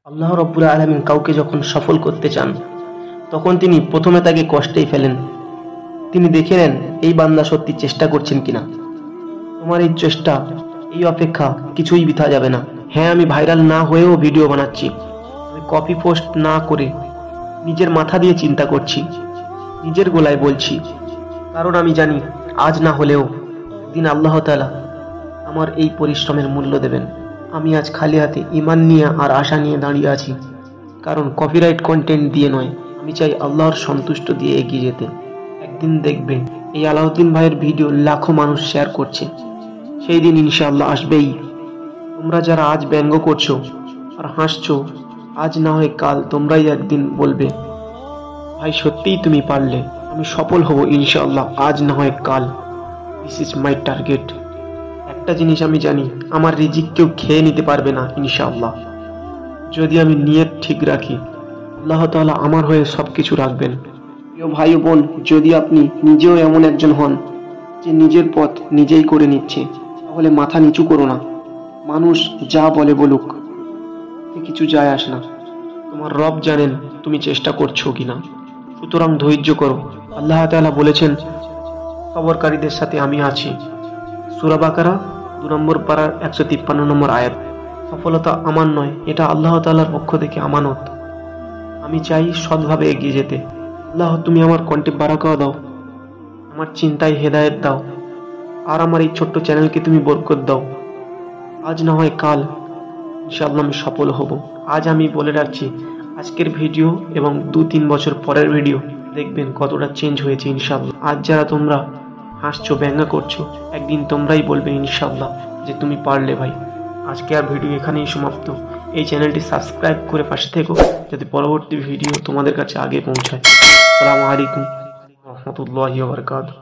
আল্লাহ রব্বুল আলামিন কাউকে যখন সফল করতে চান তখন তিনি প্রথমে তাকে কষ্টেই ফেলেন। তিনি দেখে নেন এই বান্দা সত্যি চেষ্টা করছেন কিনা। তোমার এই চেষ্টা, এই অপেক্ষা কিছুই বৃথা যাবে না। হ্যাঁ, আমি ভাইরাল না হয়েও ভিডিও বানাচ্ছি, আমি কপি পোস্ট না করে নিজের মাথা দিয়ে চিন্তা করছি, নিজের গলায় বলছি, কারণ আমি জানি আজ না হলেও দিন আল্লাহ তাআলা আমার এই পরিশ্রমের মূল্য দেবেন। আমি আজ খালি হাতে ঈমান নিয়ে আর আশা নিয়ে দাঁড়িয়ে আছি, কারণ কপিরাইট কন্টেন্ট দিয়ে নয়, আমি চাই আল্লাহর সন্তুষ্ট দিয়ে এগিয়ে যেতে। একদিন দেখবে এই আলাউদ্দিন ভাইয়ের ভিডিও লাখো মানুষ শেয়ার করছে, সেই দিন ইনশাআল্লাহ আসবেই। তোমরা যারা আজ ব্যঙ্গ করছো আর হাসছো, আজ না হয় কাল তোমরাই একদিন বলবে, ভাই সত্যিই তুমি পারলে, আমি সফল হব ইনশাআল্লাহ, আজ না হয় কাল। This is my target. একটা জিনিস আমি জানি, আমার রিজিক কেউ খেয়ে নিতে পারবে না ইনশাআল্লাহ। যদি আমি নিয়ত ঠিক রাখি, আল্লাহ তাআলা আমার হয়ে সবকিছু রাখবেন। প্রিয় ভাই ও বোন, যদি আপনি নিজেও এমন একজন হন যে নিজের পথ নিজেই করে নিচ্ছে, তাহলে মাথা নিচু করো না। মানুষ যা বলে বলুক, কিছু যায় আসে না। তোমার রব জানেন তুমি চেষ্টা করছো কিনা, সুতরাং ধৈর্য করো। আল্লাহ তাআলা বলেছেন, সবরকারীদের সাথে আমি আছি। সূরা বাকারা 2 নম্বর পারার 153 নম্বর আয়াত। সফলতা আমার নয়, এটা আল্লাহ তাআলার পক্ষ থেকে আমানত। আমি চাই সৎভাবে এগিয়ে যেতে। আল্লাহ, তুমি আমার কণ্ঠে বারাকা দাও, আমার চিন্তায় হেদায়েত দাও, আর আমার এই ছোট্ট চ্যানেলকে তুমি বরকত দাও। আজ না হয় কাল ইনশাআল্লাহ আমি সফল হব। আজ আমি বলে রাখছি, আজকের ভিডিও এবং 2-3 বছর পরের ভিডিও দেখবেন কতটা চেঞ্জ হয়েছে ইনশাআল্লাহ। আজ যারা তোমরা হাসছো, ব্যঙ্গা করছো, একদিন তোমরাই বলবে ইনশাআল্লাহ যে তুমি পারলে ভাই। আজকে আর ভিডিও এখানেই সমাপ্ত। এই চ্যানেলটি সাবস্ক্রাইব করে পাশে থেকো, যাতে পরবর্তী ভিডিও তোমাদের কাছে আগে পৌঁছায়। আসসালামু আলাইকুম ওয়া রাহমাতুল্লাহি ওয়া বারাকাতুহু।